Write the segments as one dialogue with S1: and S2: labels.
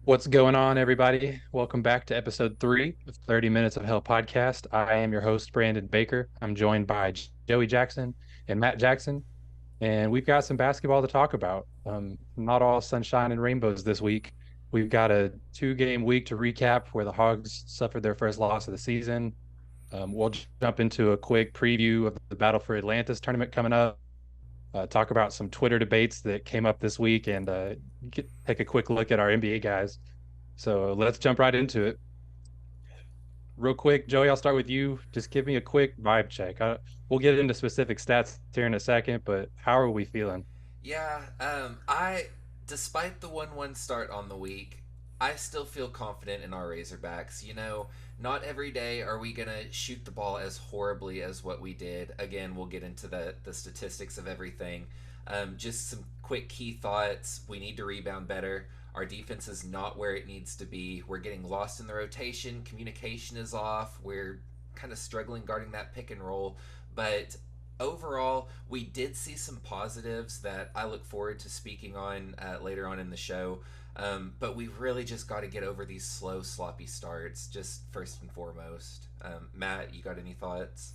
S1: What's going on, everybody? Welcome back to episode 3 of 30 Minutes of Hell podcast. I am your host, Brandon Baker. I'm joined by Joey Jackson and Matt Jackson, and we've got some basketball to talk about. Not all sunshine and rainbows this week. We've got a 2-game week to recap where the Hogs suffered their first loss of the season. We'll jump into a quick preview of the Battle for Atlantis tournament coming up, talk about some Twitter debates that came up this week, and take a quick look at our NBA guys. So let's jump right into it. Real quick, Joey, I'll start with you. Just give me a quick vibe check. We'll get into specific stats here in a second, but how are we feeling?
S2: Yeah, despite the 1-1 start on the week, I still feel confident in our Razorbacks. Not every day are we going to shoot the ball as horribly as what we did. Again, we'll get into the statistics of everything. Just some quick key thoughts. We need to rebound better. Our defense is not where it needs to be. We're getting lost in the rotation. Communication is off. We're kind of struggling guarding that pick and roll. But overall, we did see some positives that I look forward to speaking on later on in the show. But we've really just got to get over these slow, sloppy starts, just first and foremost. Matt, you got any thoughts?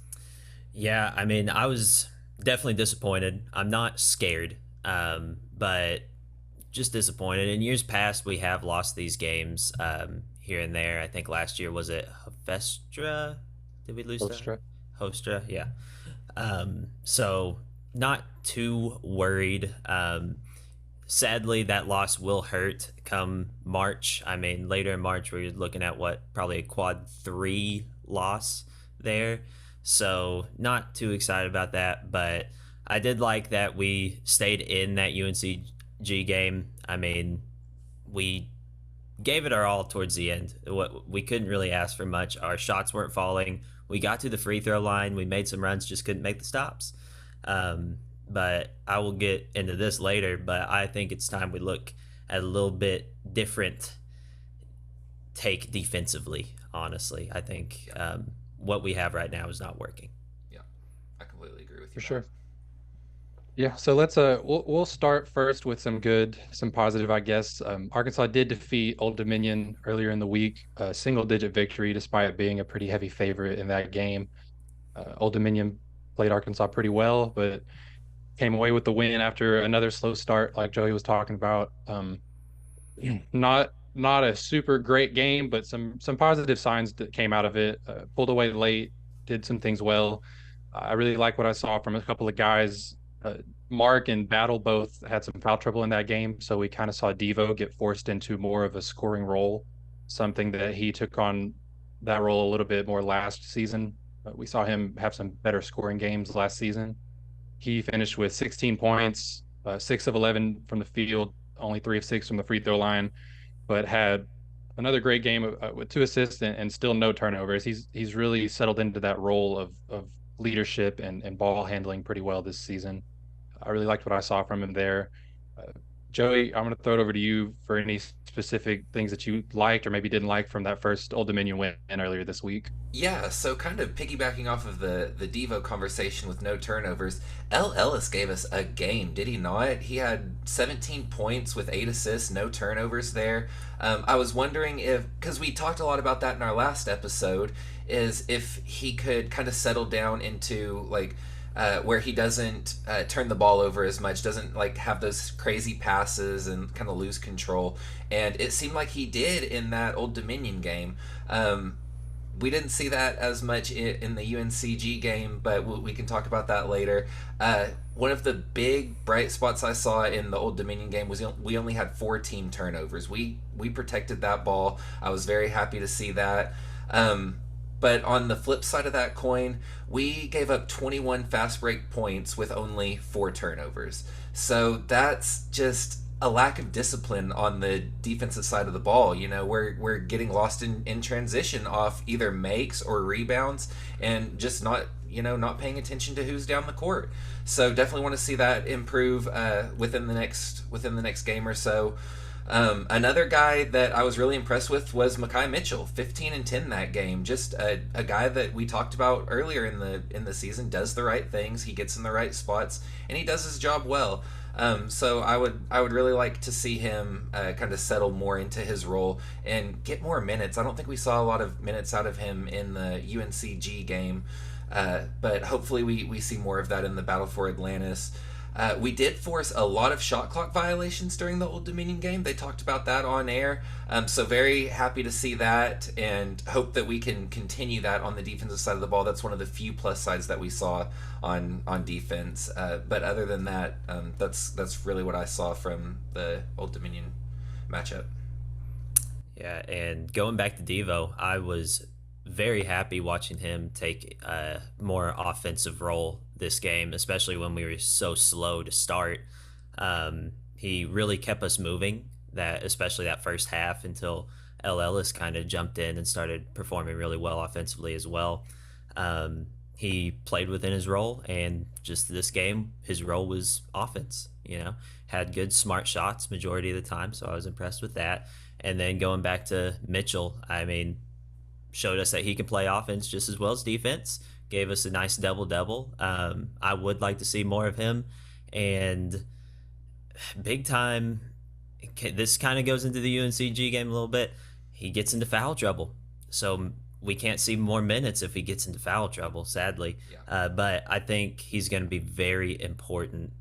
S3: Yeah, I mean, I was definitely disappointed. I'm not scared, but just disappointed. In years past, we have lost these games here and there. I think last year, was it Hofstra? Did we lose to
S1: Hofstra.
S3: Hofstra? Yeah. So not too worried. Sadly, that loss will hurt come March. I mean, later in March, we're looking at probably a quad 3 loss there. So not too excited about that, but I did like that we stayed in that UNCG game. I mean, we gave it our all towards the end. We couldn't really ask for much. Our shots weren't falling. We got to the free throw line. We made some runs, just couldn't make the stops. But I will get into this later. But I think it's time we look at a little bit different take defensively. Honestly, I think what we have right now is not working.
S2: Yeah, I completely agree with you,
S1: For
S2: Matt.
S1: sure. Yeah, so let's we'll start first with some positive, I guess. Arkansas did defeat Old Dominion earlier in the week, a single-digit victory despite being a pretty heavy favorite in that game. Old Dominion played Arkansas pretty well, but came away with the win after another slow start, like Joey was talking about. Not a super great game, but some positive signs that came out of it. Pulled away late, did some things well. I really like what I saw from a couple of guys. Uh, Mark and Battle both had some foul trouble in that game, so we kind of saw Devo get forced into more of a scoring role, something that he took on that role a little bit more last season. We saw him have some better scoring games last season. He finished with 16 points, 6 of 11 from the field, only 3 of 6 from the free throw line, but had another great game with 2 assists and still no turnovers. He's really settled into that role of leadership and ball handling pretty well this season. I really liked what I saw from him there. Uh, Joey, I'm going to throw it over to you for any specific things that you liked or maybe didn't like from that first Old Dominion win earlier this week.
S2: Yeah, so kind of piggybacking off of the Devo conversation with no turnovers, L. Ellis gave us a game, did he not? He had 17 points with 8 assists, no turnovers there. I was wondering because we talked a lot about that in our last episode, is if he could kind of settle down into like where he doesn't turn the ball over as much, doesn't like have those crazy passes and kind of lose control. And it seemed like he did in that Old Dominion game. We didn't see that as much in the UNCG game, but we can talk about that later. One of the big bright spots I saw in the Old Dominion game was we only had 4 team turnovers. We protected that ball. I was very happy to see that. But on the flip side of that coin, we gave up 21 fast break points with only 4 turnovers. So that's just a lack of discipline on the defensive side of the ball. We're getting lost in transition off either makes or rebounds and just not paying attention to who's down the court. So definitely want to see that improve within the next game or so. Another guy that I was really impressed with was Makai Mitchell, 15 and 10 that game. Just a guy that we talked about earlier in the season, does the right things, he gets in the right spots, and he does his job well. So I would really like to see him kind of settle more into his role and get more minutes. I don't think we saw a lot of minutes out of him in the UNCG game, but hopefully we see more of that in the Battle for Atlantis. We did force a lot of shot clock violations during the Old Dominion game. They talked about that on air. So very happy to see that and hope that we can continue that on the defensive side of the ball. That's one of the few plus sides that we saw on defense. But other than that, that's really what I saw from the Old Dominion matchup.
S3: Yeah, and going back to Devo, I was very happy watching him take a more offensive role this game, especially when we were so slow to start. He really kept us moving, that especially that first half until L. Ellis kind of jumped in and started performing really well offensively as well. He played within his role, and just this game, his role was offense. Had good smart shots majority of the time, so I was impressed with that. And then going back to Mitchell, I mean, showed us that he can play offense just as well as defense. Gave us a nice double double. I would like to see more of him, and big time. This kind of goes into the UNCG game a little bit. He gets into foul trouble, so we can't see more minutes if he gets into foul trouble, sadly.
S2: Yeah.
S3: But I think he's going to be very important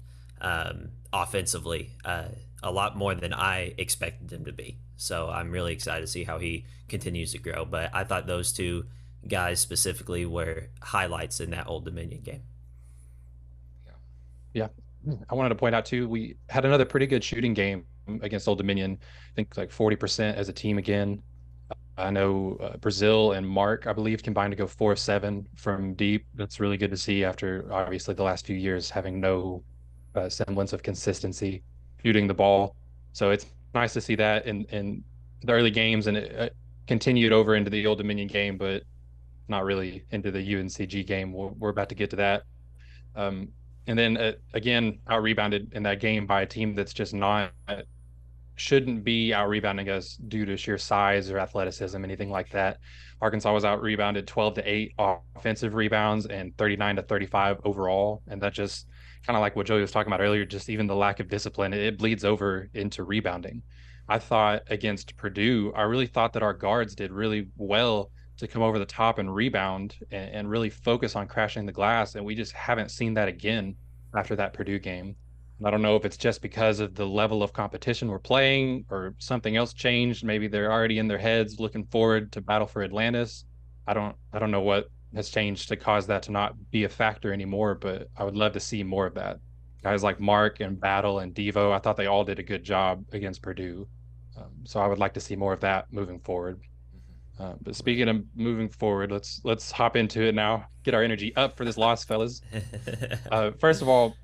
S3: offensively, a lot more than I expected him to be. So I'm really excited to see how he continues to grow. But I thought those two guys specifically were highlights in that Old Dominion game.
S1: Yeah. I wanted to point out too, we had another pretty good shooting game against Old Dominion. I think like 40% as a team again. I know Brazil and Mark, I believe, combined to go 4 of 7 from deep. That's really good to see after obviously the last few years having no semblance of consistency shooting the ball. So it's nice to see that in the early games, and it continued over into the Old Dominion game, but not really into the UNCG game. We're about to get to that. And then again, out rebounded in that game by a team that's just not shouldn't be out rebounding us due to sheer size or athleticism, anything like that. Arkansas was out rebounded 12-8 offensive rebounds and 39-35 overall. And that just kind of like what Joey was talking about earlier, just even the lack of discipline, it bleeds over into rebounding. I thought against Purdue, I really thought that our guards did really well to come over the top and rebound and really focus on crashing the glass. And we just haven't seen that again after that Purdue game. I don't know if it's just because of the level of competition we're playing or something else changed. Maybe they're already in their heads looking forward to Battle for Atlantis. I don't know what has changed to cause that to not be a factor anymore, but I would love to see more of that. Guys like Mark and Battle and Devo, I thought they all did a good job against Purdue. So I would like to see more of that moving forward. But speaking of moving forward, let's hop into it now. Get our energy up for this loss, fellas. First of all,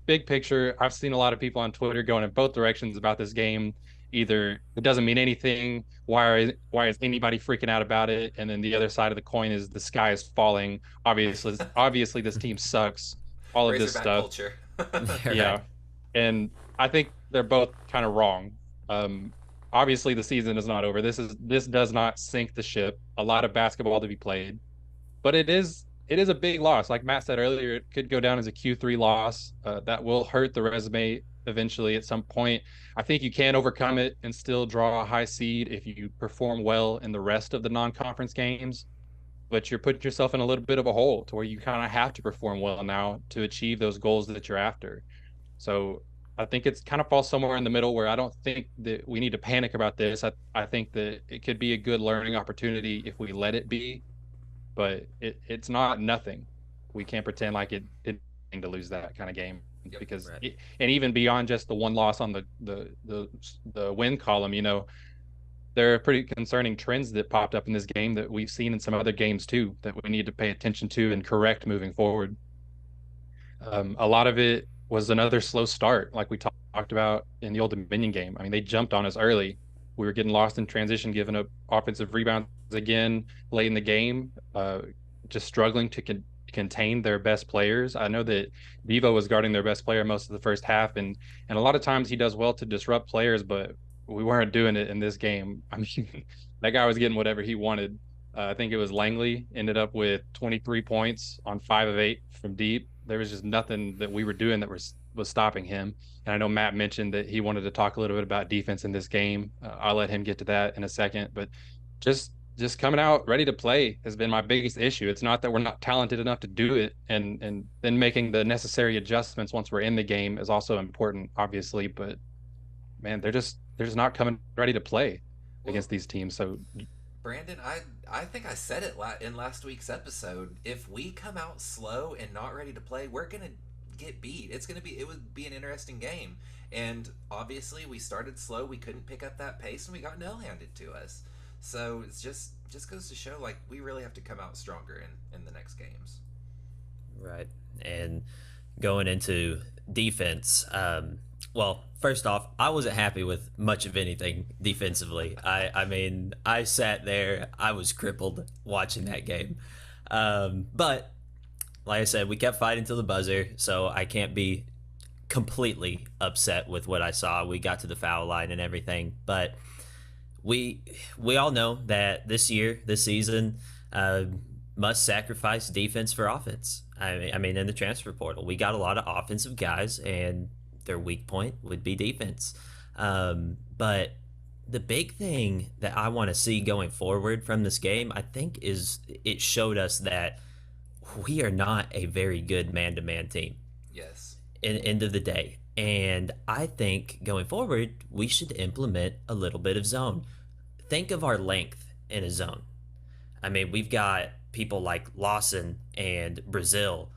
S1: big picture, I've seen a lot of people on Twitter going in both directions about this game. Either it doesn't mean anything, why is anybody freaking out about it? And then the other side of the coin is the sky is falling. Obviously this team sucks. All of this
S2: Razorback
S1: stuff.
S2: culture.
S1: Yeah.
S3: Right.
S1: And I think they're both kind of wrong. Obviously the season is not over. This does not sink the ship. A lot of basketball to be played, but it is a big loss. Like Matt said earlier, it could go down as a Q3 loss. That will hurt the resume eventually at some point. I think you can overcome it and still draw a high seed if you perform well in the rest of the non-conference games. But you're putting yourself in a little bit of a hole to where you kind of have to perform well now to achieve those goals that you're after. So I think it's kind of falls somewhere in the middle where I don't think that we need to panic about this. I think that it could be a good learning opportunity if we let it be, but it's not nothing. We can't pretend like it to lose that kind of game
S2: Yep.
S1: because
S3: Right.
S1: and even beyond just the one loss on the win column, there are pretty concerning trends that popped up in this game that we've seen in some other games too that we need to pay attention to and correct moving forward. A lot of it was another slow start, like we talked about in the Old Dominion game. I mean, they jumped on us early. We were getting lost in transition, giving up offensive rebounds again late in the game, just struggling to contain their best players. I know that Devo was guarding their best player most of the first half, and a lot of times he does well to disrupt players, but we weren't doing it in this game. I mean, that guy was getting whatever he wanted. I think it was Langley ended up with 23 points on 5 of 8 from deep. There was just nothing that we were doing that was stopping him. And I know Matt mentioned that he wanted to talk a little bit about defense in this game. I'll let him get to that in a second, but just coming out ready to play has been my biggest issue. It's not that we're not talented enough to do it, and then making the necessary adjustments once we're in the game is also important, obviously. But man, they're just not coming ready to play
S2: Well,
S1: against these teams. So
S2: Brandon, I think I said it in last week's episode. If we come out slow and not ready to play, we're gonna get beat. It would be an interesting game. And obviously, we started slow. We couldn't pick up that pace, and we got no handed to us. So it's just goes to show like we really have to come out stronger in the next games.
S3: Right. And going into defense, well, first off, I wasn't happy with much of anything defensively. I mean, I sat there, I was crippled watching that game. But like I said, we kept fighting till the buzzer, so I can't be completely upset with what I saw. We got to the foul line and everything, but we we all know that this season, uh, must sacrifice defense for offense. I mean, in the transfer portal, we got a lot of offensive guys, and their weak point would be defense. But the big thing that I want to see going forward from this game, I think, is it showed us that we are not a very good man-to-man team
S2: Yes.
S3: in end of the day. And I think going forward, we should implement a little bit of zone. Think of our length in a zone. I mean, we've got people like Lawson and Brazil,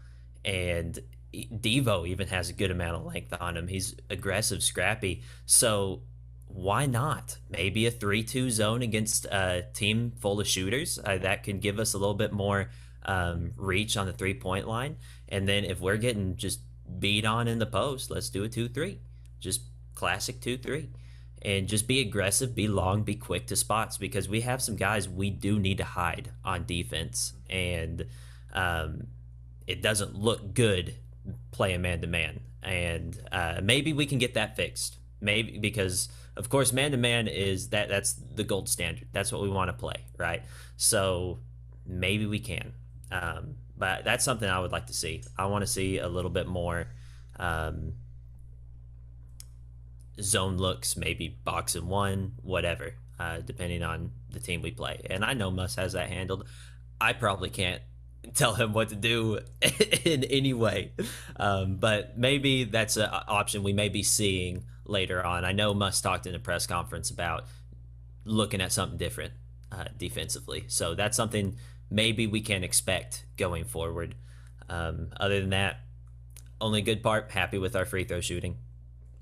S3: and Devo even has a good amount of length on him. He's aggressive, scrappy. So why not? Maybe a 3-2 zone against a team full of shooters. That can give us a little bit more reach on the 3-point line. And then if we're getting just beat on in the post, let's do a 2-3. Just classic 2-3. And just be aggressive, be long, be quick to spots, because we have some guys we do need to hide on defense. And it doesn't look good playing man to man. And maybe we can get that fixed. Maybe, because of course man to man is that's the gold standard. That's what we want to play, right? So maybe we can. But that's something I would like to see. I want to see a little bit more zone looks, maybe box and one, whatever, depending on the team we play. And I know Muss has that handled. I probably can't tell him what to do in any way, but maybe that's an option we may be seeing later on. I know Muss talked in a press conference about looking at something different defensively, so that's something maybe we can expect going forward. Other than that, only good part, happy with our free throw shooting.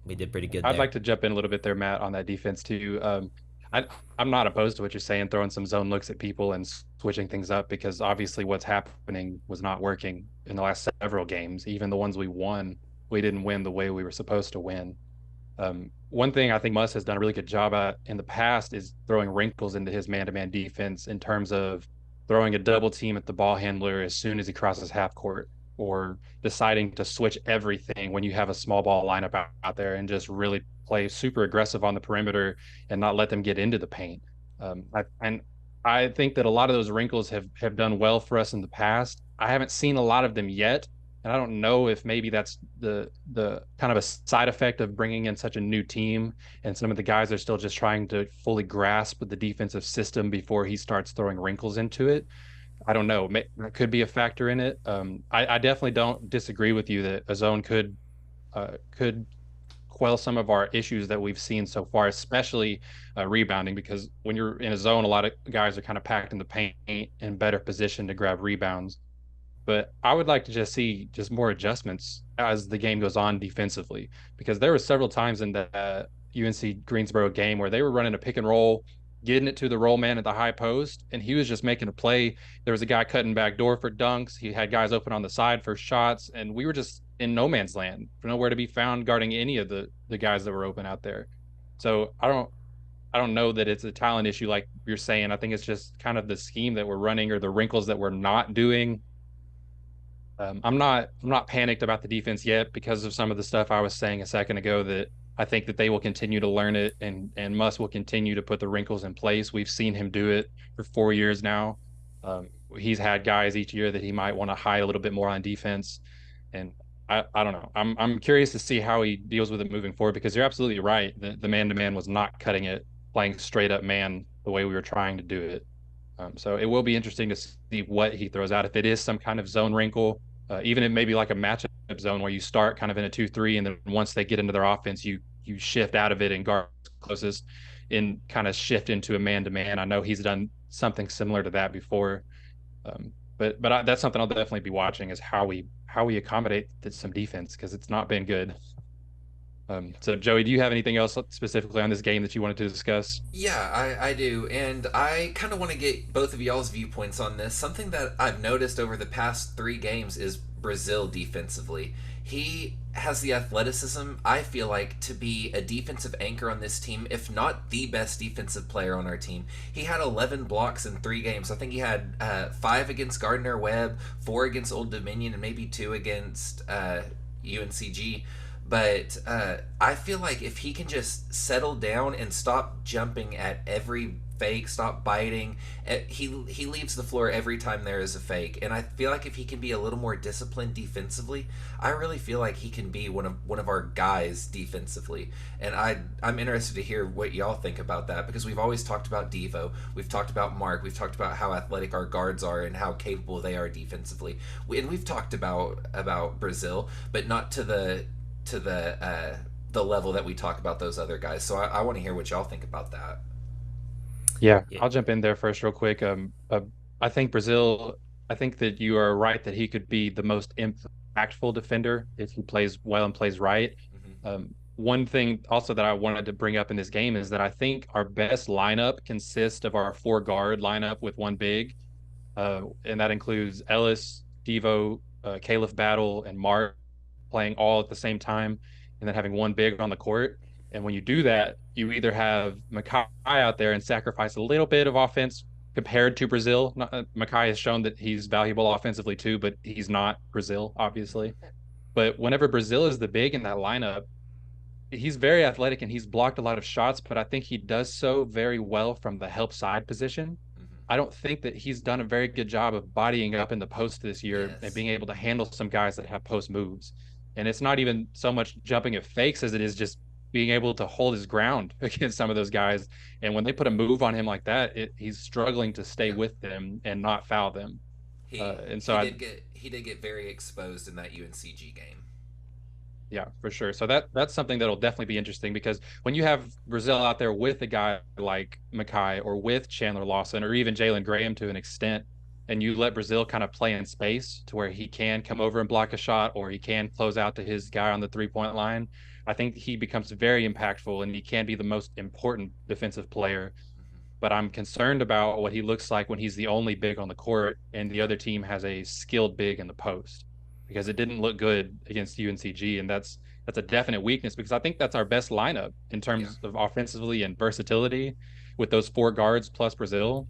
S3: We did pretty good
S1: I'd
S3: there.
S1: like to jump in a little bit there, Matt, on that defense too. I, I'm not opposed to what you're saying, throwing some zone looks at people and switching things up, because obviously what's happening was not working in the last several games. Even the ones we won, we didn't win the way we were supposed to win. One thing I think Muss has done a really good job at in the past is throwing wrinkles into his man-to-man defense, in terms of throwing a double team at the ball handler as soon as he crosses half court, or deciding to switch everything when you have a small ball lineup out there, and just really play super aggressive on the perimeter and not let them get into the paint. And I think that a lot of those wrinkles have done well for us in the past. I haven't seen a lot of them yet, and I don't know if maybe that's the kind of a side effect of bringing in such a new team, and some of the guys are still just trying to fully grasp the defensive system before he starts throwing wrinkles into it. I don't know. That could be a factor in it. I definitely don't disagree with you that a zone could quell some of our issues that we've seen so far, especially rebounding, because when you're in a zone, a lot of guys are kind of packed in the paint in better position to grab rebounds. But I would like to just see just more adjustments as the game goes on defensively, because there were several times in the UNC Greensboro game where they were running a pick and roll, getting it to the roll man at the high post, and he was just making a play. There was a guy cutting back door for dunks. He had guys open on the side for shots, and we were just in no man's land, nowhere to be found guarding any of the guys that were open out there. So I don't know that it's a talent issue like you're saying. I think it's just kind of the scheme that we're running, or the wrinkles that we're not doing. I'm not panicked about the defense yet, because of some of the stuff I was saying a second ago, that I think that they will continue to learn it, and Muss will continue to put the wrinkles in place. We've seen him do it for 4 years now. Um, he's had guys each year that he might want to hide a little bit more on defense, and I don't know. I'm curious to see how he deals with it moving forward because you're absolutely right. The man to man was not cutting it, playing straight up man the way we were trying to do it. So it will be interesting to see what he throws out. If it is some kind of zone wrinkle, even it may be like a matchup zone where you start kind of in a 2-3, and then once they get into their offense, you shift out of it and guard closest and kind of shift into a man to man. I know he's done something similar to that before, but that's something I'll definitely be watching is how we accommodate some defense because it's not been good. So Joey, do you have anything else specifically on this game that you wanted to discuss?
S2: Yeah, I do. And I kind of want to get both of y'all's viewpoints on this. Something that I've noticed over the past three games is Brazil defensively. He has the athleticism, I feel like, to be a defensive anchor on this team, if not the best defensive player on our team. He had 11 blocks in three games. I think he had five against Gardner Webb, four against Old Dominion, and maybe two against UNCG. But I feel like if he can just settle down and stop jumping at every fake, stop biting, he leaves the floor every time there is a fake. And I feel like if he can be a little more disciplined defensively, I really feel like he can be one of our guys defensively. And I'm interested to hear what y'all think about that because we've always talked about Devo, we've talked about Mark, we've talked about how athletic our guards are and how capable they are defensively. And we've talked about Brazil, but not to the level that we talk about those other guys. So I want to hear what y'all think about that.
S1: Yeah,
S3: Yeah.
S1: I'll jump in there first real quick. I think Brazil, I think that you are right that he could be the most impactful defender if he plays well and plays right.
S2: Hmm.
S1: One thing also that I wanted to bring up in this game is that I think our best lineup consists of our four guard lineup with one big, and that includes Ellis, Devo, Caliph Battle, and Mark playing all at the same time, and then having one big on the court. And when you do that, you either have Makai out there and sacrifice a little bit of offense compared to Brazil. Makai has shown that he's valuable offensively too, but he's not Brazil, obviously. But whenever Brazil is the big in that lineup, he's very athletic and he's blocked a lot of shots, but I think he does so very well from the help side position.
S2: Hmm.
S1: I don't think that he's done a very good job of bodying up in the post this year and
S2: Yes.
S1: being able to handle some guys that have post moves. And it's not even so much jumping at fakes as it is just being able to hold his ground against some of those guys. And when they put a move on him like that, he's struggling to stay
S2: Yeah.
S1: with them and not foul them.
S2: He
S1: And so
S2: he
S1: I,
S2: did get very exposed in that UNCG game.
S1: Yeah, for sure. So that's something that'll definitely be interesting because when you have Brazil out there with a guy like Makai or with Chandler Lawson or even Jalen Graham to an extent, and you let Brazil kind of play in space to where he can come over and block a shot or he can close out to his guy on the 3 point line, I think he becomes very impactful and he can be the most important defensive player.
S2: Hmm.
S1: But I'm concerned about what he looks like when he's the only big on the court and the
S2: Yeah.
S1: other team has a skilled big in the post because it didn't look good against UNCG, and that's a definite weakness because I think that's our best lineup in
S2: Yeah.
S1: terms of offensively and versatility with those four guards plus Brazil.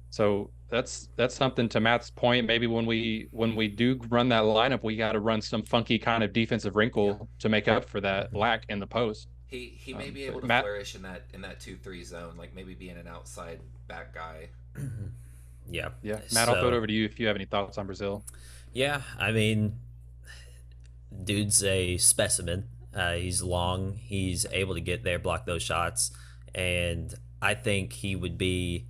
S1: So that's something to Matt's point. Maybe when we do run that lineup, we got to run some funky kind of defensive
S2: Yeah.
S1: wrinkle to make up for that lack in the post.
S2: He may be able
S1: But
S2: to
S1: Matt,
S2: flourish in that 2-3 zone, like maybe being an outside back guy.
S3: Yeah.
S1: yeah, Matt, I'll throw it
S3: So,
S1: over to you if you have any thoughts on Brazil.
S3: yeah, I mean, dude's a specimen. He's long. He's able to get there, block those shots, and I think he would be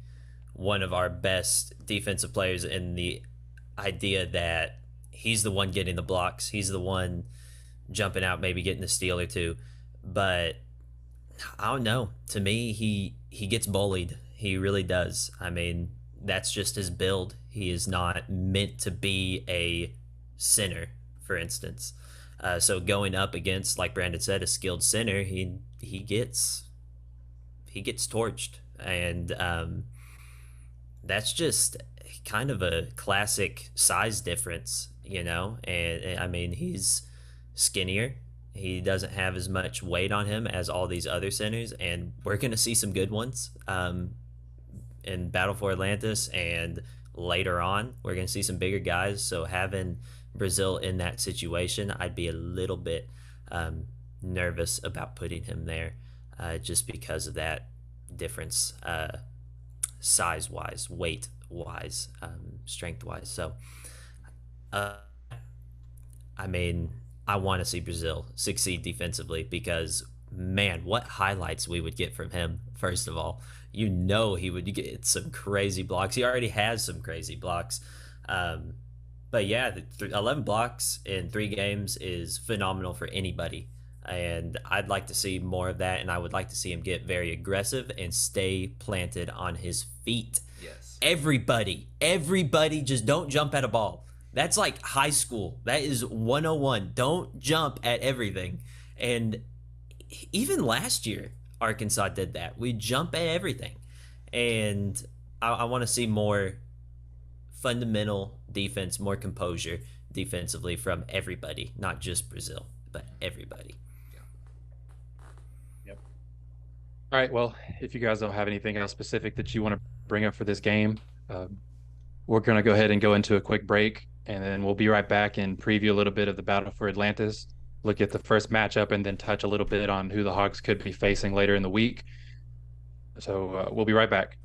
S3: one of our best defensive players in the idea that he's the one getting the blocks. He's the one jumping out, maybe getting a steal or two. But I don't know. To me, he gets bullied. He really does. I mean, that's just his build. He is not meant to be a center, for instance. So going up against, like Brandon said, a skilled center, he gets he gets torched, and that's just kind of a classic size difference, you know. And I mean, he's skinnier. He doesn't have as much weight on him as all these other centers, and we're gonna see some good ones in Battle for Atlantis, and later on, we're gonna see some bigger guys. So having Brazil in that situation, I'd be a little bit nervous about putting him there, just because of that difference, size wise, weight wise, strength wise. So, uh, I mean, I want to see Brazil succeed defensively because, man, what highlights we would get from him, first of all. You know, he would get some crazy blocks. He already has some crazy blocks. Um, but yeah, 11 blocks in 3 games is phenomenal for anybody. And I'd like to see more of that. And I would like to see him get very aggressive and stay planted on his feet.
S2: Yes.
S3: Everybody just don't jump at a ball. That's like high school. That is 101. Don't jump at everything. And even last year, Arkansas did that. We jump at everything. And I want to see more fundamental defense, more composure defensively from everybody, not just Brazil, but everybody.
S1: Yep. All right. Well, if you guys don't have anything else specific that you want to bring up for this game, we're going to go ahead and go into a quick break, and then we'll be right back and preview a little bit of the battle for Atlantis, look at the first matchup, and then touch a little bit on who the Hogs could be facing later in the week. So we'll be right back.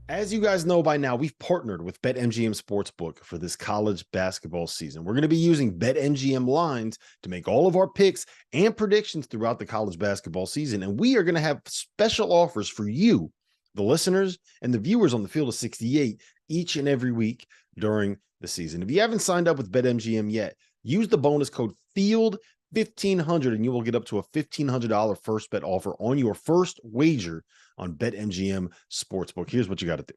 S4: As you guys know by now, we've partnered with BetMGM Sportsbook for this college basketball season. We're going to be using BetMGM lines to make all of our picks and predictions throughout the college basketball season. And we are going to have special offers for you, the listeners and the viewers on the Field of 68 each and every week during the season. If you haven't signed up with BetMGM yet, use the bonus code FIELD1500 and you will get up to a $1,500 first bet offer on your first wager on BetMGM Sportsbook. Here's what you got to do.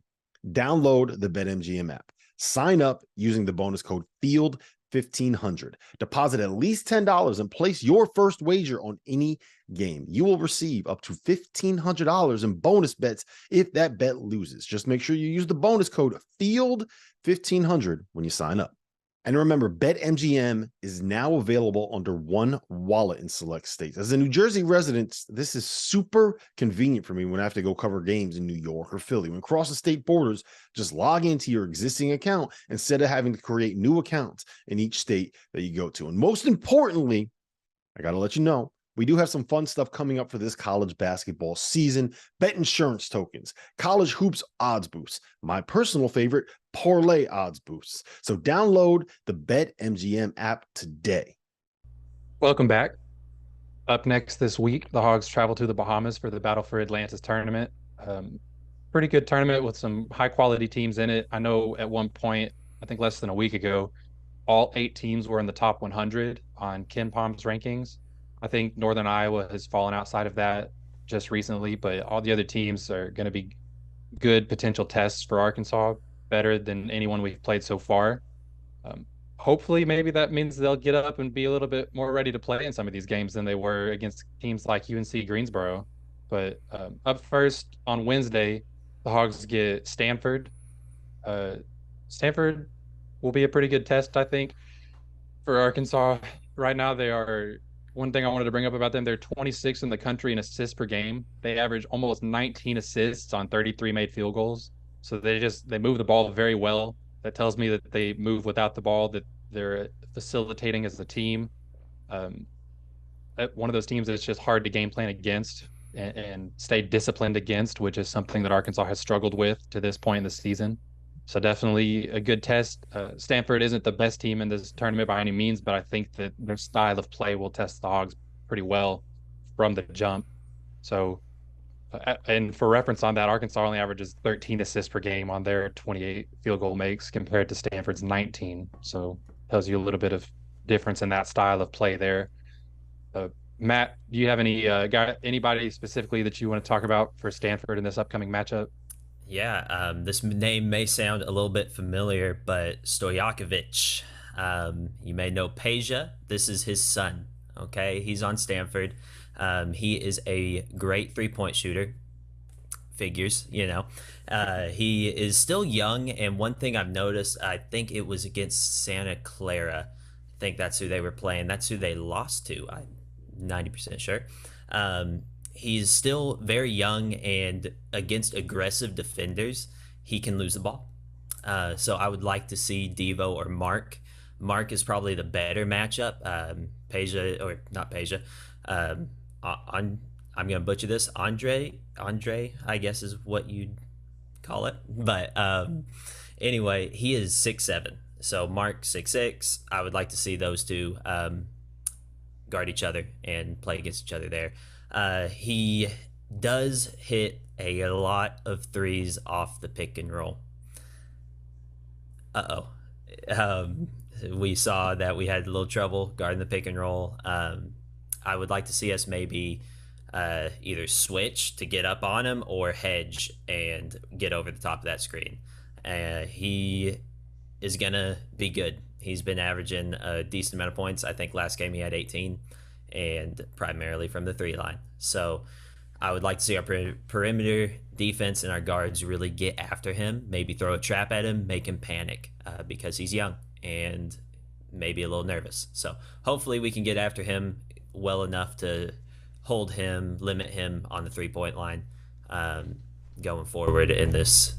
S4: Download the BetMGM app. Sign up using the bonus code FIELD1500. Deposit at least $10 and place your first wager on any game. You will receive up to $1,500 in bonus bets if that bet loses. Just make sure you use the bonus code FIELD1500 when you sign up. And remember, BetMGM is now available under one wallet in select states. As a New Jersey resident, this is super convenient for me when I have to go cover games in New York or Philly. When crossing state borders, just log into your existing account instead of having to create new accounts in each state that you go to. And most importantly, I got to let you know, we do have some fun stuff coming up for this college basketball season. Bet insurance tokens, college hoops odds boosts, my personal favorite, parlay odds boosts. So download the BetMGM app today.
S1: Welcome back. Up next this week, the Hogs travel to the Bahamas for the Battle for Atlantis tournament. Pretty good tournament with some high quality teams in it. I know at one point, I think less than a week ago, all 8 teams were in the top 100 on Ken Palm's rankings. I think Northern Iowa has fallen outside of that just recently, but all the other teams are going to be good potential tests for Arkansas, better than anyone we've played so far. Hopefully, maybe that means they'll get up and be a little bit more ready to play in some of these games than they were against teams like UNC Greensboro. But up first on Wednesday, the Hogs get Stanford. Stanford will be a pretty good test, I think, for Arkansas. Right now, they are. One thing I wanted to bring up about them, they're 26th in the country in assists per game. They average almost 19 assists on 33 made field goals. So they move the ball very well. That tells me that they move without the ball, that they're facilitating as a team. One of those teams that's just hard to game plan against and stay disciplined against, which is something that Arkansas has struggled with to this point in the season. So definitely a good test. Stanford isn't the best team in this tournament by any means, but I think that their style of play will test the Hogs pretty well from the jump. So, and for reference on that, Arkansas only averages 13 assists per game on their 28 field goal makes compared to Stanford's 19. So tells you a little bit of difference in that style of play there. Matt, do you have anybody specifically that you want to talk about for Stanford in this upcoming matchup?
S3: Yeah, this name may sound a little bit familiar, but Stojakovic. You may know Peja. This is his son. Okay, he's on Stanford. He is a great three-point shooter. Figures, you know. He is still young, and one thing I've noticed, I think it was against Santa Clara. I think that's who they were playing. That's who they lost to. I'm 90% sure. He's still very young, and against aggressive defenders, he can lose the ball. So I would like to see Devo or Mark. Mark is probably the better matchup. Peja, or not Peja, On I'm gonna butcher this. Andre, I guess is what you'd call it. But anyway, he is 6'7". So Mark 6'6". I would like to see those two guard each other and play against each other there. He does hit a lot of threes off the pick and roll. We saw that we had a little trouble guarding the pick and roll. I would like to see us maybe either switch to get up on him or hedge and get over the top of that screen. He is going to be good. He's been averaging a decent amount of points. I think last game he had 18, and primarily from the 3 line. So I would like to see our perimeter defense and our guards really get after him, maybe throw a trap at him, make him panic because he's young and maybe a little nervous. So hopefully we can get after him well enough to hold him, limit him on the 3-point line going forward in this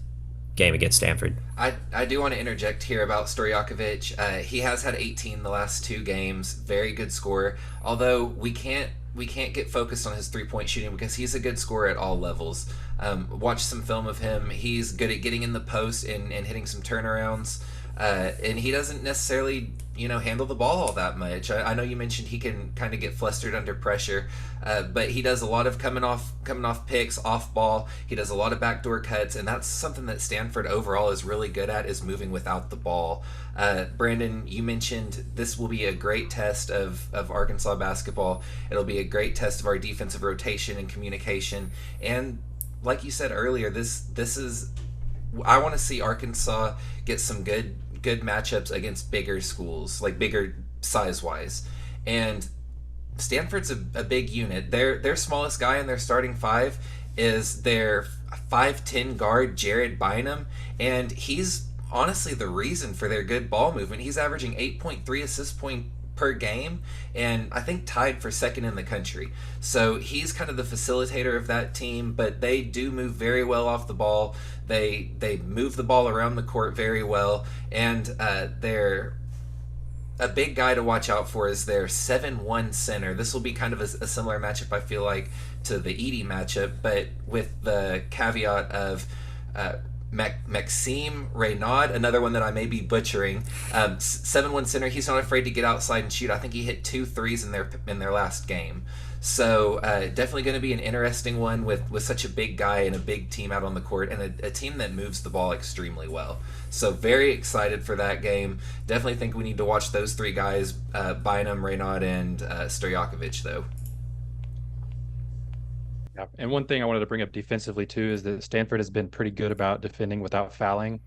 S3: game against Stanford.
S2: I do want to interject here about Stojakovic. He has had 18 the last 2 games. Very good scorer. Although we can't get focused on his 3-point shooting because he's a good scorer at all levels. Watch some film of him. He's good at getting in the post and hitting some turnarounds. And he doesn't necessarily, handle the ball all that much. I know you mentioned he can kind of get flustered under pressure, but he does a lot of coming off picks, off ball. He does a lot of backdoor cuts, and that's something that Stanford overall is really good at, is moving without the ball. Brandon, you mentioned this will be a great test of Arkansas basketball. It'll be a great test of our defensive rotation and communication. And like you said earlier, this is, I want to see Arkansas get some good matchups against bigger schools, like bigger size-wise. And Stanford's a big unit. Their smallest guy in their starting 5 is their 5'10" guard, Jared Bynum, and he's honestly the reason for their good ball movement. He's averaging 8.3 assist point per game, and I think tied for second in the country. So he's kind of the facilitator of that team, but they do move very well off the ball. They move the ball around the court very well, and they're a big guy to watch out for is their 7-1 center. This will be kind of a similar matchup, I feel like, to the Edey matchup, but with the caveat of Maxime Reynaud, another one that I may be butchering. 7-1 center. He's not afraid to get outside and shoot. I think he hit 2 threes in their last game. So definitely going to be an interesting one with such a big guy and a big team out on the court, and a team that moves the ball extremely well. So very excited for that game. Definitely think we need to watch those 3 guys, Bynum, Reynaud, and Stojakovic, though.
S1: Yeah. And one thing I wanted to bring up defensively too is that Stanford has been pretty good about defending without fouling.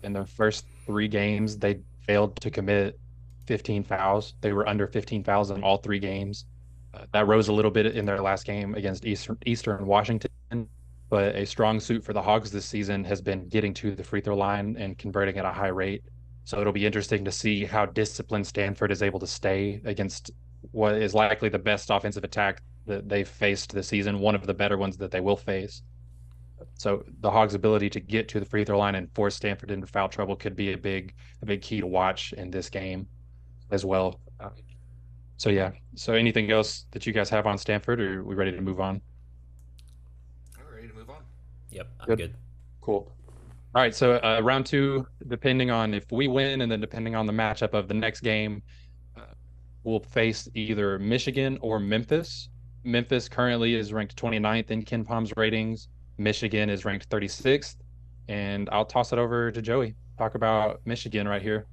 S1: In their first 3 games, they failed to commit 15 fouls. They were under 15 fouls in all 3 games. That rose a little bit in their last game against Eastern Washington, but a strong suit for the Hogs this season has been getting to the free throw line and converting at a high rate. So it'll be interesting to see how disciplined Stanford is able to stay against what is likely the best offensive attack that they've faced this season, one of the better ones that they will face. So the Hogs' ability to get to the free throw line and force Stanford into foul trouble could be a big key to watch in this game as well. So yeah. So anything else that you guys have on Stanford, or are we ready to move on?
S2: We're ready to move on.
S3: Yep, I'm good.
S1: Cool. All right. So round 2, depending on if we win, and then depending on the matchup of the next game, we'll face either Michigan or Memphis. Memphis currently is ranked 29th in KenPom's ratings. Michigan is ranked 36th. And I'll toss it over to Joey. Talk about Michigan right here.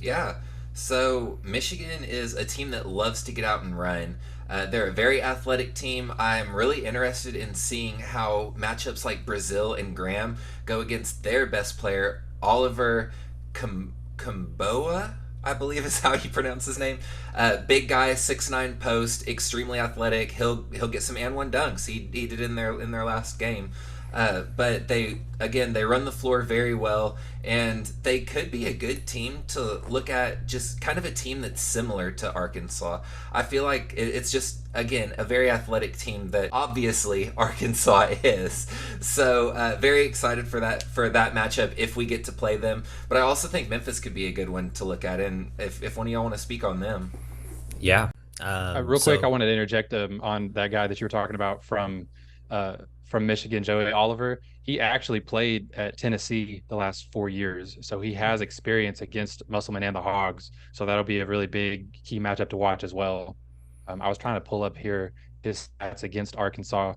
S2: Yeah. So Michigan is a team that loves to get out and run. They're a very athletic team. I'm really interested in seeing how matchups like Brazil and Graham go against their best player, Oliver Kamboa, I believe is how you pronounce his name. Big guy, 6'9" post, extremely athletic. He'll get some and one dunks. He did in their last game. But they run the floor very well, and they could be a good team to look at, just kind of a team that's similar to Arkansas. I feel like it's just, again, a very athletic team that obviously Arkansas is. So very excited for that matchup if we get to play them. But I also think Memphis could be a good one to look at, and if one of y'all want to speak on them.
S3: Yeah,
S1: Real quick, I
S3: So
S1: wanted to interject on that guy that you were talking about from Michigan, Joey Oliver. He actually played at Tennessee the last 4 years, so he has experience against Musselman and the Hogs. So that'll be a really big key matchup to watch as well. I was trying to pull up here his stats against Arkansas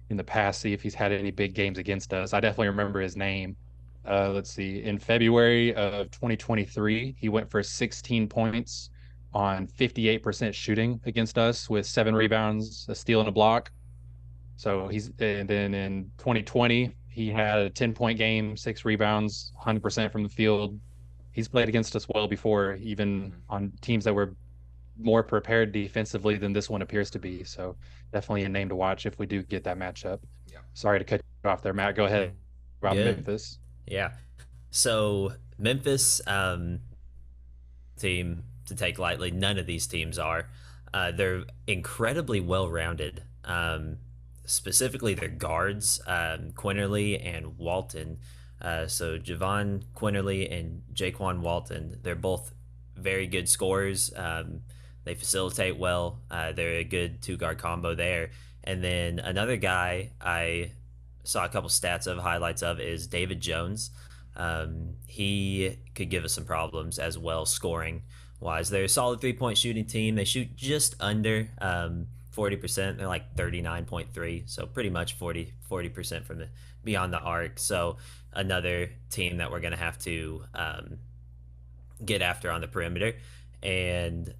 S1: in the past, see if he's had any big games against us. I definitely remember his name. Let's see. In February of 2023, he went for 16 points on 58% shooting against us with 7 rebounds, a steal, and a block. And then in 2020, he had a 10-point game, 6 rebounds, 100% from the field. He's played against us well before, even on teams that were more prepared defensively than this one appears to be. So definitely a name to watch if we do get that matchup.
S2: Yeah.
S1: Sorry to cut you off there, Matt. Go ahead about
S3: good.
S1: Memphis.
S3: Yeah. So Memphis, team to take lightly. None of these teams are. They're incredibly well rounded. Specifically, their guards, Quinterly and Walton. So Javon Quinterly and Jaquan Walton, they're both very good scorers. They facilitate well. They're a good two guard combo there. And then another guy I saw a couple stats of, highlights of, is David Jones. He could give us some problems as well, scoring wise. They're a solid 3-point shooting team. They shoot just under 40%. They're like 39.3, so pretty much 40% from the beyond the arc. So another team that we're going to have to get after on the perimeter. And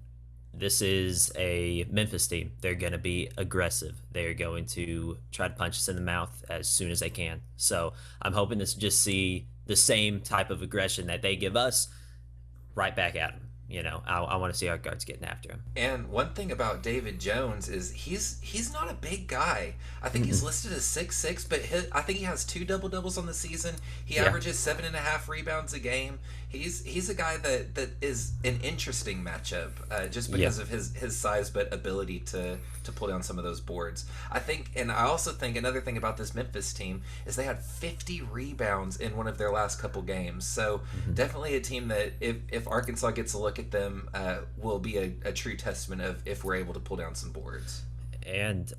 S3: this is a Memphis team. They're going to be aggressive. They're going to try to punch us in the mouth as soon as they can. So I'm hoping to just see the same type of aggression that they give us right back at them. You know, I want to see our guards getting after him.
S2: And one thing about David Jones is he's not a big guy. I think he's listed as 6'6", but I think he has 2 double-doubles on the season. He averages 7.5 rebounds a game. He's a guy that is an interesting matchup just because of his size, but ability to pull down some of those boards. I think, and I also think another thing about this Memphis team is they had 50 rebounds in one of their last couple games. So definitely a team that if Arkansas gets a look at them, will be a true testament of if we're able to pull down some boards.
S3: And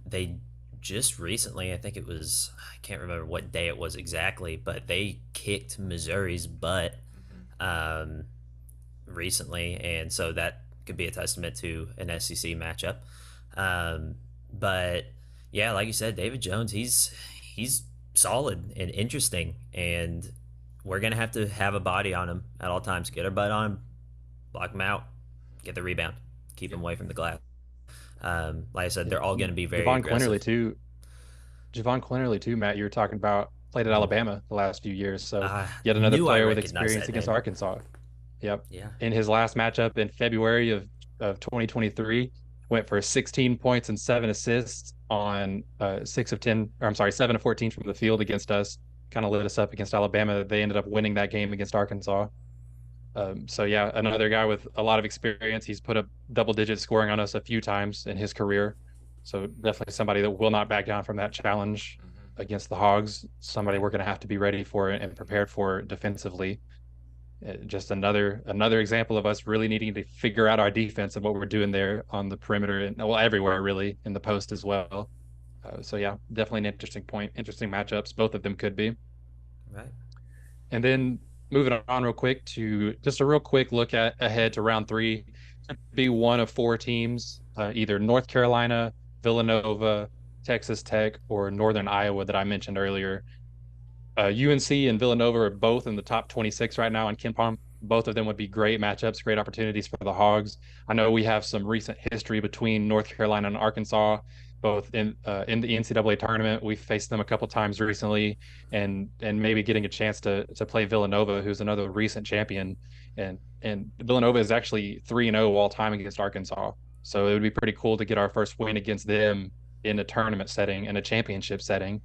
S3: they just recently, I think it was, I can't remember what day it was exactly, but they kicked Missouri's butt recently, and so that could be a testament to an SEC matchup. But yeah, like you said, David Jones, he's solid and interesting, and we're gonna have to have a body on him at all times. Get our butt on him, block him out, get the rebound, keep him away from the glass. Like I said, they're all going to be very aggressive.
S1: Javon Quinterly too, Matt. You were talking about, played at Alabama the last few years, so yet another player with experience against Arkansas. Yep.
S3: Yeah.
S1: In his last matchup in February of 2023, went for 16 points and 7 assists on 7 of 14 from the field against us. Kind of lit us up against Alabama. They ended up winning that game against Arkansas. So yeah, another guy with a lot of experience. He's put up double-digit scoring on us a few times in his career. So definitely somebody that will not back down from that challenge against the Hogs. Somebody we're going to have to be ready for and prepared for defensively. Just another example of us really needing to figure out our defense and what we're doing there on the perimeter and everywhere really, in the post as well. So yeah, definitely an interesting point. Interesting matchups. Both of them could be.
S3: Right.
S1: And then moving on real quick to just a real quick look ahead to round 3. Be one of 4 teams, either North Carolina, Villanova, Texas Tech, or Northern Iowa that I mentioned earlier. UNC and Villanova are both in the top 26 right now on KenPom. Both of them would be great matchups, great opportunities for the Hogs. I know we have some recent history between North Carolina and Arkansas, both in the NCAA tournament. We've faced them a couple times recently, and maybe getting a chance to play Villanova, who's another recent champion. And Villanova is actually 3-0 all time against Arkansas. So it would be pretty cool to get our first win against them in a tournament setting, in a championship setting.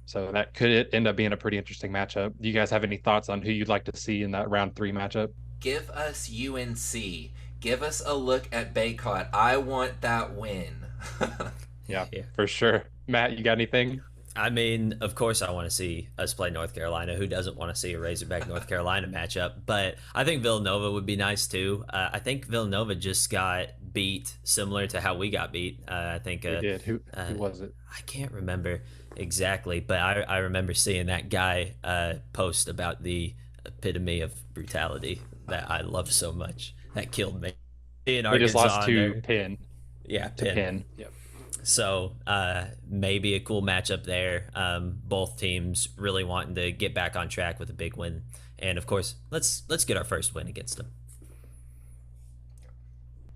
S1: So that could end up being a pretty interesting matchup. Do you guys have any thoughts on who you'd like to see in that round 3 matchup?
S2: Give us UNC. Give us a look at Baycott. I want that win.
S1: Yeah, for sure. Matt, you got anything?
S3: I mean, of course I want to see us play North Carolina. Who doesn't want to see a Razorback North Carolina matchup? But I think Villanova would be nice too. I think Villanova just got beat similar to how we got beat. I think
S1: We did. Who
S3: uh,
S1: was it?
S3: I can't remember exactly, but I remember seeing that guy post about the epitome of brutality that I love so much. That killed me. In
S1: We just lost
S3: Arkansas, in
S1: to
S3: there,
S1: Penn.
S3: yeah,
S1: To
S3: Penn.
S1: Penn. Yep.
S3: So maybe a cool matchup there. Both teams really wanting to get back on track with a big win, and of course, let's get our first win against them.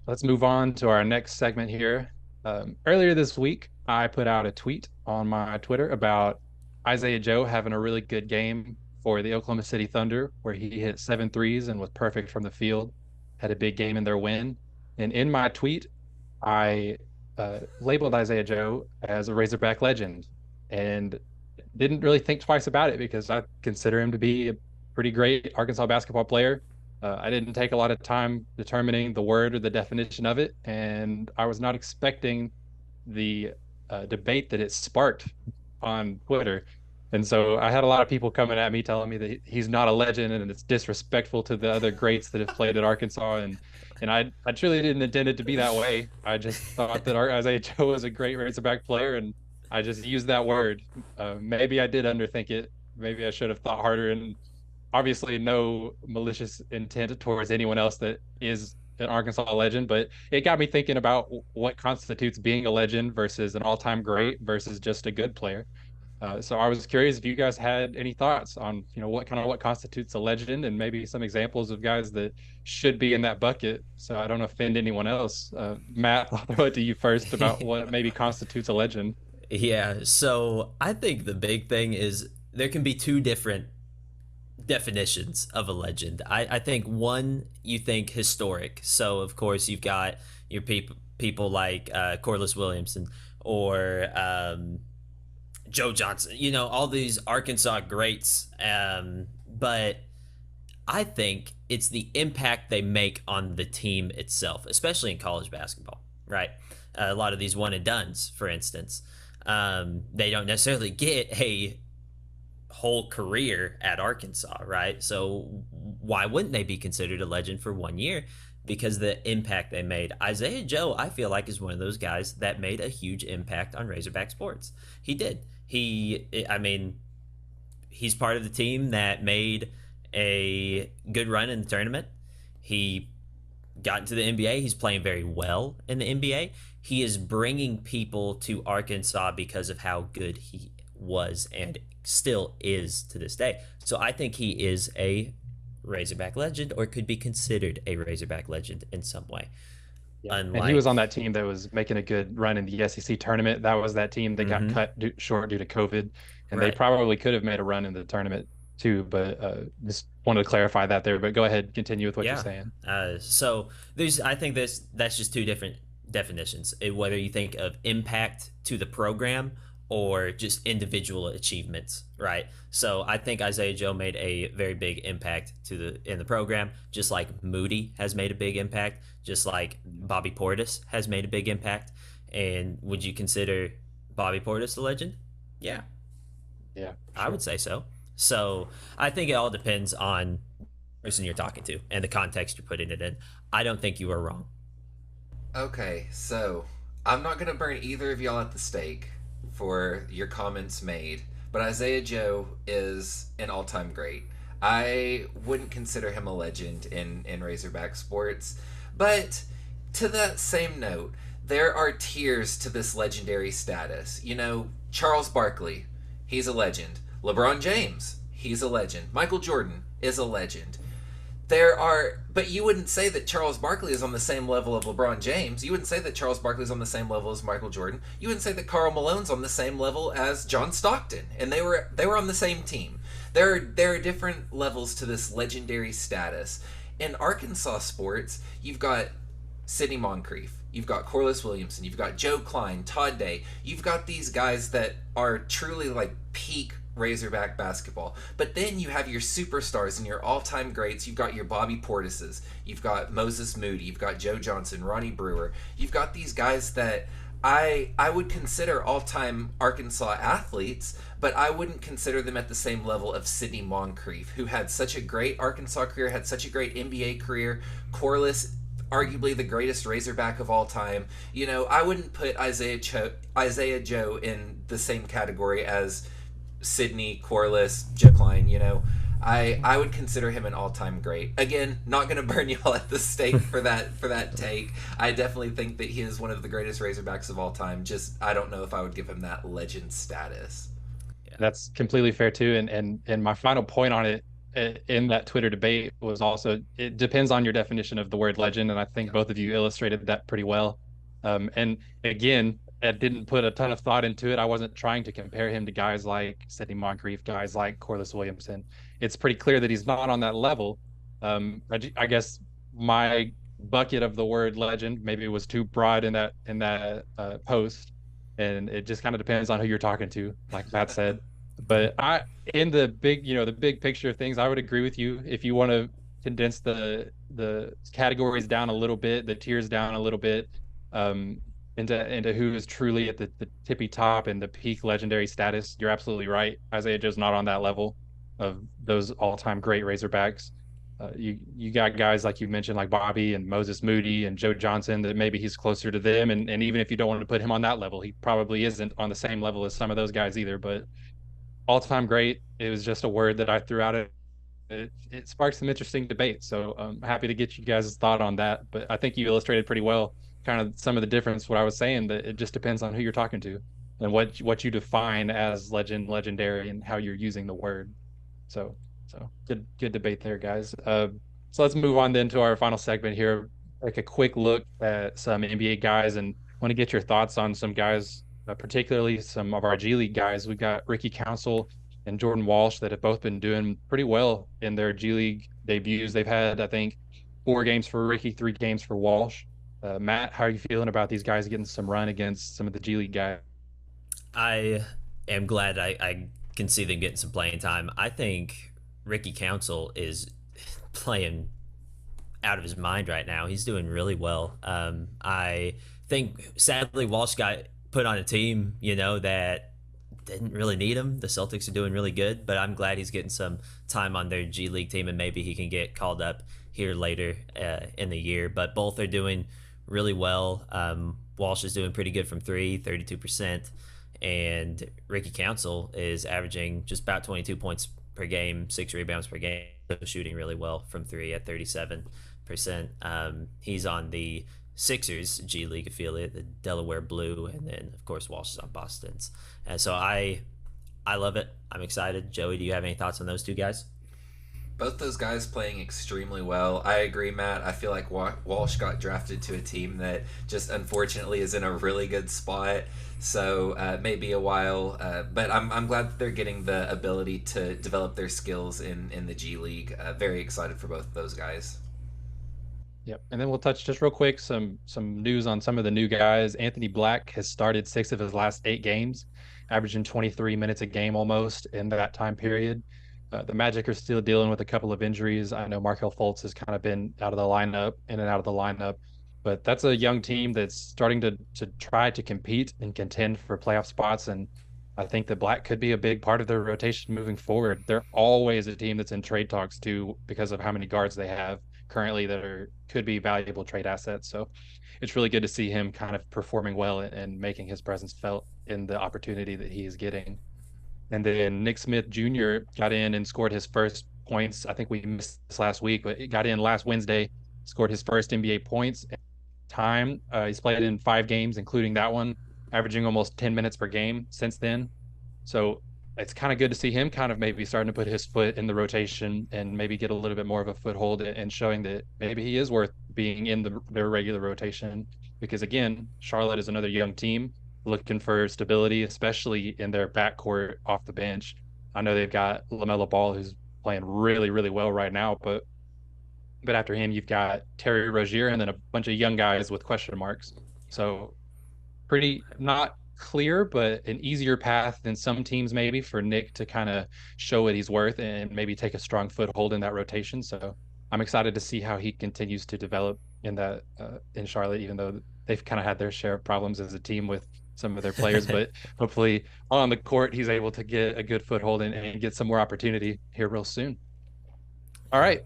S1: Let's move on to our next segment here. Earlier this week, I put out a tweet on my Twitter about Isaiah Joe having a really good game for the Oklahoma City Thunder, where he hit 7 threes and was perfect from the field, had a big game in their win. And in my tweet, I labeled Isaiah Joe as a Razorback legend and didn't really think twice about it because I consider him to be a pretty great Arkansas basketball player. I didn't take a lot of time determining the word or the definition of it, and I was not expecting the debate that it sparked on Twitter. And so I had a lot of people coming at me telling me that he's not a legend and it's disrespectful to the other greats that have played at Arkansas. And I truly didn't intend it to be that way. I just thought that Isaiah Joe was a great Razorback player, and I just used that word. Maybe I did underthink it. Maybe I should have thought harder, and obviously no malicious intent towards anyone else that is an Arkansas legend, but it got me thinking about what constitutes being a legend versus an all-time great versus just a good player. So I was curious if you guys had any thoughts on, what constitutes a legend and maybe some examples of guys that should be in that bucket. So I don't offend anyone else. Matt, I'll throw it to you first about what maybe constitutes a legend.
S3: Yeah, so I think the big thing is there can be two different definitions of a legend. I think one, you think historic. So of course you've got your people like Corliss Williamson or Joe Johnson. All these Arkansas greats. But I think it's the impact they make on the team itself, especially in college basketball. Right, a lot of these one and dones, for instance, they don't necessarily get a whole career at Arkansas, right? So why wouldn't they be considered a legend for 1 year? Because the impact they made. Isaiah Joe, I feel like, is one of those guys that made a huge impact on Razorback sports. He did. I mean, he's part of the team that made a good run in the tournament. He got into the NBA. He's playing very well in the NBA. He is bringing people to Arkansas because of how good he was and still is to this day. So I think he is a Razorback legend, or could be considered a Razorback legend in some way.
S1: Yeah. And he was on that team that was making a good run in the SEC tournament. That was that team that got cut short due to COVID, and they probably could have made a run in the tournament too. But just wanted to clarify that there. But go ahead, continue with what you're saying.
S3: So I think that's just two different definitions. Whether you think of impact to the program or just individual achievements, right? So I think Isaiah Joe made a very big impact in the program, just like Moody has made a big impact, just like Bobby Portis has made a big impact. And would you consider Bobby Portis a legend? Yeah.
S1: Yeah.
S3: Sure. I would say so. So I think it all depends on the person you're talking to and the context you're putting it in. I don't think you are wrong.
S2: Okay, so I'm not going to burn either of y'all at the stake for your comments made, but Isaiah Joe is an all-time great. I wouldn't consider him a legend in Razorback sports, but to that same note, there are tiers to this legendary status. Charles Barkley, he's a legend. LeBron James, he's a legend. Michael Jordan is a legend. But you wouldn't say that Charles Barkley is on the same level of LeBron James. You wouldn't say that Charles Barkley is on the same level as Michael Jordan. You wouldn't say that Karl Malone's on the same level as John Stockton, and they were on the same team. There are different levels to this legendary status. In Arkansas sports, you've got Sidney Moncrief, you've got Corliss Williamson, you've got Joe Klein, Todd Day. You've got these guys that are truly like peak Razorback basketball. But then you have your superstars and your all-time greats. You've got your Bobby Portises, you've got Moses Moody, you've got Joe Johnson, Ronnie Brewer. You've got these guys that I would consider all-time Arkansas athletes, but I wouldn't consider them at the same level of Sidney Moncrief, who had such a great Arkansas career, had such a great NBA career. Corliss, arguably the greatest Razorback of all time. You know, I wouldn't put Isaiah Joe in the same category as Sidney, Corliss, Jekyll. You know, I would consider him an all time great. Again, not going to burn you all at the stake for that take. I definitely think that he is one of the greatest Razorbacks of all time. Just I don't know if I would give him that legend status.
S1: That's completely fair too. And my final point on it in that Twitter debate was also it depends on your definition of the word legend, and I think both of you illustrated that pretty well. And again, I didn't put a ton of thought into it. I wasn't trying to compare him to guys like Sidney Moncrief, guys like Corliss Williamson. It's pretty clear that he's not on that level. I guess my bucket of the word legend maybe was too broad in that post, and it just kind of depends on who you're talking to, like Matt said. But in the big, the big picture of things, I would agree with you. If you want to condense the categories down a little bit, the tiers down a little bit, into who is truly at the tippy top and the peak legendary status, you're absolutely right. Isaiah Joe's not on that level of those all-time great Razorbacks. You got guys like you mentioned, like Bobby and Moses Moody and Joe Johnson, that maybe he's closer to them. And even if you don't want to put him on that level, he probably isn't on the same level as some of those guys either. But all-time great, it was just a word that I threw out. It sparked some interesting debate. So I'm happy to get you guys' thought on that. But I think you illustrated pretty well kind of some of the difference, what I was saying, that it just depends on who you're talking to and what you define as legendary, and how you're using the word. So good debate there, guys. So let's move on then to our final segment here. Like a quick look at some NBA guys, and want to get your thoughts on some guys, particularly some of our G League guys. We've got Ricky Council and Jordan Walsh that have both been doing pretty well in their G League debuts. They've had, I think, 4 games for Ricky, 3 games for Walsh. Matt, how are you feeling about these guys getting some run against some of the G League guys?
S3: I am glad I can see them getting some playing time. I think Ricky Council is playing out of his mind right now. He's doing really well. I think sadly Walsh got put on a team, that didn't really need him. The Celtics are doing really good, but I'm glad he's getting some time on their G League team, and maybe he can get called up here later in the year. But both are doing really well. Walsh is doing pretty good from 3, 32%, and Ricky Council is averaging just about 22 points per game, 6 rebounds per game, shooting really well from 3 at 37%. He's on the Sixers G League affiliate, the Delaware Blue, and then of course Walsh is on Boston's. And so I love it. I'm excited. Joey, do you have any thoughts on those two guys?
S2: Both those guys playing extremely well. I agree, Matt. I feel like Walsh got drafted to a team that just unfortunately is in a really good spot. So maybe a while, but I'm glad that they're getting the ability to develop their skills in the G League. Very excited for both of those guys.
S1: Yep. And then we'll touch just real quick some news on some of the new guys. Anthony Black has started 6 of his last 8 games, averaging 23 minutes a game almost in that time period. The Magic are still dealing with a couple of injuries. I know Markelle Fultz has kind of been out of the lineup, in and out of the lineup, but that's a young team that's starting to try to compete and contend for playoff spots. And I think that Black could be a big part of their rotation moving forward. They're always a team that's in trade talks too, because of how many guards they have currently that could be valuable trade assets. So it's really good to see him kind of performing well and making his presence felt in the opportunity that he is getting. And then Nick Smith Jr. got in and scored his first points. I think we missed this last week, but he got in last Wednesday, scored his first NBA points time. He's played in 5 games, including that one, averaging almost 10 minutes per game since then. So it's kind of good to see him kind of maybe starting to put his foot in the rotation and maybe get a little bit more of a foothold and showing that maybe he is worth being in their regular rotation. Because again, Charlotte is another young team looking for stability, especially in their backcourt off the bench. I know they've got LaMelo Ball, who's playing really, really well right now, but after him, you've got Terry Rozier and then a bunch of young guys with question marks. So pretty not clear, but an easier path than some teams maybe for Nick to kind of show what he's worth and maybe take a strong foothold in that rotation. So I'm excited to see how he continues to develop in that in Charlotte, even though they've kind of had their share of problems as a team with some of their players, but hopefully on the court, he's able to get a good foothold and get some more opportunity here real soon. All right.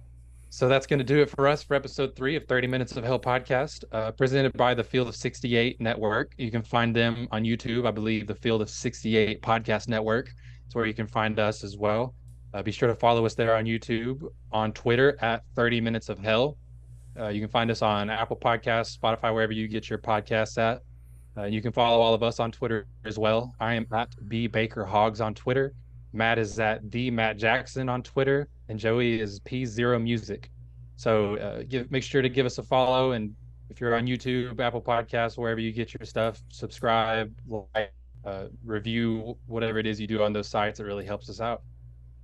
S1: So that's going to do it for us for episode 3 of 30 Minutes of Hell podcast, presented by the Field of 68 Network. You can find them on YouTube. I believe the Field of 68 Podcast Network is where you can find us as well. Be sure to follow us there on YouTube, on Twitter at 30 Minutes of Hell. You can find us on Apple Podcasts, Spotify, wherever you get your podcasts at. You can follow all of us on Twitter as well. I am at B Baker Hogs on Twitter. Matt is at the Matt Jackson on Twitter, and Joey is P0 Music. So make sure to give us a follow, and if you're on YouTube, Apple Podcasts, wherever you get your stuff, subscribe, like, review, whatever it is you do on those sites. It really helps us out.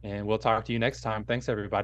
S1: And we'll talk to you next time. Thanks, everybody.